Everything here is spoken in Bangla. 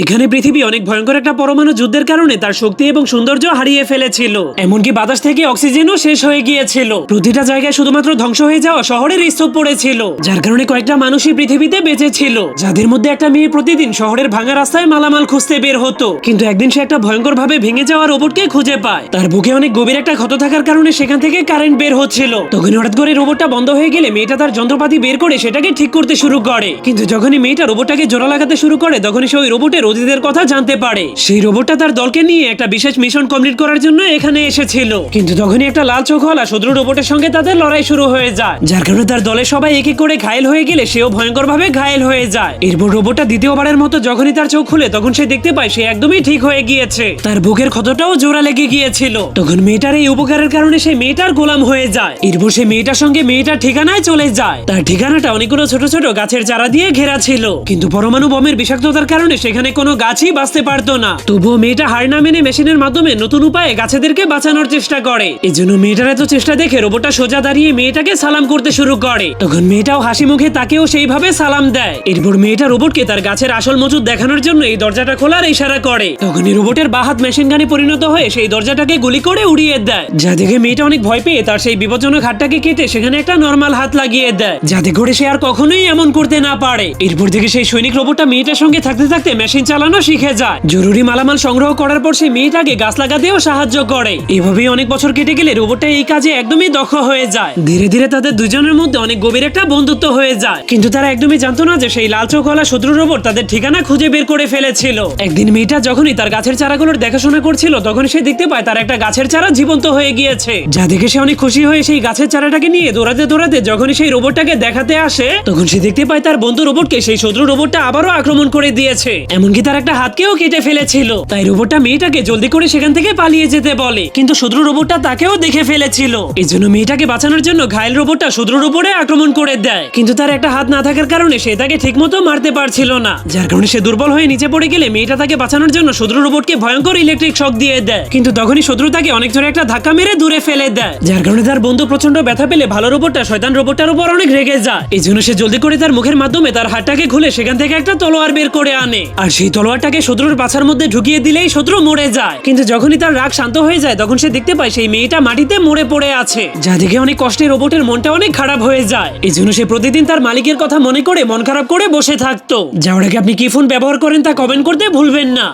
এখানে পৃথিবী অনেক ভয়ঙ্কর একটা পরমাণু যুদ্ধের কারণে তার শক্তি এবং সৌন্দর্য হারিয়ে ফেলেছিল। এমনকি বাতাস থেকে অক্সিজেনও শেষ হয়ে গিয়েছিল। প্রতিটা জায়গায় শুধুমাত্র ধ্বংস হয়ে যাওয়া শহরের স্তূপ পড়েছিল, যার কারণে কয়েকটা মানুষই পৃথিবীতে বেঁচে ছিল, যাদের মধ্যে একটা মেয়ে প্রতিদিন শহরের ভাঙা রাস্তায় মালামাল খুঁজতে বের হতো। কিন্তু একদিন সে একটা ভয়ঙ্কর ভাবে ভেঙে যাওয়া রোবটকে খুঁজে পায়। তার বুকে অনেক গভীর একটা ক্ষত থাকার কারণে সেখান থেকে কারেন্ট বের হচ্ছিল। তখন হঠাৎ করে রোবটটা বন্ধ হয়ে গেলে মেয়েটা তার যন্ত্রপাতি বের করে সেটাকে ঠিক করতে শুরু করে। কিন্তু যখনই মেয়েটা রোবটটাকে জোড়া লাগাতে শুরু করে তখনই সে ওই রোবটের অতীতের কথা জানতে পারে। সেই রোবটটা তার দলকে নিয়ে একটা বিশেষ মিশন কমপ্লিট করার জন্য এখানে এসেছিল। কিন্তু তখনই একটা লাল চোখওয়ালা শত্রু রোবটের সঙ্গে তাদের লড়াই শুরু হয়ে যায়, যার কারণে তার দলের সবাই এক এক করে ঘায়েল হয়ে গেলে সেও ভয়ঙ্কর ভাবে ঘায়েল হয়ে যায়। এরপর রোবটটা দ্বিতীয়বারের মতো যখনই তার চোখ খুলে তখন সে দেখতে পায় সে একদমই ঠিক হয়ে গিয়েছে। তার বুকের ক্ষতটাও জোড়া লেগে গিয়েছিল। তখন মেয়েটার এই উপকারের কারণে সে মেয়েটার গোলাম হয়ে যায়। এরপর সে মেয়েটার সঙ্গে মেয়েটার ঠিকানায় চলে যায়। তার ঠিকানাটা অনেকগুলো ছোট ছোট গাছের চারা দিয়ে ঘেরা ছিল, কিন্তু পরমাণু বোমের বিষাক্ততার কারণে সেখানে কোনো গাছই বাঁচতে পারতো না। তবুও মেয়েটা হার না মেনে মেশিনের মাধ্যমে নতুন উপায়ে গাছেদেরকে বাঁচানোর চেষ্টা করে। এজন্য মেয়েটার এত চেষ্টা দেখে রোবটটা সোজা দাঁড়িয়ে মেয়েটাকে সালাম করতে শুরু করে। তখন মেয়েটাও হাসি মুখে তাকেও সেইভাবে সালাম দেয়। এরপর মেয়েটা রোবটকে তার গাছের আসল মজুদ দেখানোর জন্য এই দরজাটা খোলার ইশারা করে। তখনই রোবটের বাহাত মেশিন গানে পরিণত হয়ে সেই দরজাটাকে গুলি করে উড়িয়ে দেয়, যা দেখে মেয়েটা অনেক ভয় পেয়ে তার সেই বিপজ্জনক হাতটাকে কেটে সেখানে একটা নরমাল হাত লাগিয়ে দেয়, যাতে করে সে আর কখনোই এমন করতে না পারে। এরপর থেকে সেই সৈনিক রোবটটা মেয়েটার সঙ্গে থাকতে থাকতে মেশিন চালানো শিখে যায়। জরুরি মালামাল সংগ্রহ করার পর সে মেয়েটাকে গাছ লাগাতেও সাহায্য করে। এভাবেই অনেক বছর কেটে গেলে রোবটটা এই কাজে একদমই দক্ষ হয়ে যায়। ধীরে ধীরে তাদের দুজনের মধ্যে অনেক গভীর একটা বন্ধুত্ব হয়ে যায়। কিন্তু তারা একদমই জানতো না যে সেই লাল চোখওয়ালা শত্রু রোবট তাদের ঠিকানা খুঁজে বের করে ফেলেছিল। একদিন মেয়েটা যখনই তার গাছের চারাগুলোর দেখাশোনা করছিল তখন সে দেখতে পায় তার একটা গাছের চারা জীবন্ত হয়ে গিয়েছে, যা দেখে সে অনেক খুশি হয়ে সেই গাছের চারাটাকে নিয়ে দৌড়াতে দৌড়াতে যখনই সেই রোবটটাকে দেখাতে আসে তখন সে দেখতে পায় তার বন্ধু রোবটকে সেই শত্রু রোবটটা আবারও আক্রমণ করে দিয়েছে, এমনকি তার একটা হাতকেও কেটে ফেলেছিল। তাই রোবটটা মেয়েটাকে জলদি করে সেখান থেকে পালিয়ে যেতে বলে, কিন্তু শত্রু রোবটটা তাকেও দেখে ফেলেছিল। এজন্য মেয়েটাকে বাঁচানোর জন্য ঘায়েল রোবটটা শত্রুর উপরে আক্রমণ করে দেয়, কিন্তু তার একটা হাত না থাকার কারণে সে তাকে ঠিকমতো মারতে পারছিল না, যার কারণে সে দুর্বল হয়ে নিচে পড়ে গেলে মেয়েটা তাকে বাঁচানোর জন্য শত্রু রোবটকে ভয়ঙ্কর ইলেকট্রিক শক দিয়ে দেয়। কিন্তু তখনই শত্রু তাকে অনেক জোরে একটা ধাক্কা মেরে দূরে ফেলে দেয়, যার কারণে তার বন্ধু প্রচন্ড ব্যথা পেলে ভালো রোবটটা শয়তান রোবটটার উপর অনেক রেগে যায়। এই জন্য সে জলদি করে তার মুখের মাধ্যমে তার হাতটাকে খুলে সেখান থেকে একটা তলোয়ার বের করে আনে, আর সেই তলোয়ারটাকে শত্রুর পাছার মধ্যে ঢুকিয়ে দিলেই শত্রু মরে যায়। কিন্তু যখনই তার রাগ শান্ত হয়ে যায় তখন সে দেখতে পায় সেই মেয়েটা মাটিতে মরে পড়ে আছে, যা দেখে অনেক কষ্টে রোবটের মনটা অনেক খারাপ হয়ে যায়। এই জন্য সে প্রতিদিন তার মালিকের কথা মনে করে মন খারাপ করে বসে থাকতো। যাওয়ার আগে আপনি কি ফোন ব্যবহার করেন তা কমেন্ট করতে ভুলবেন না।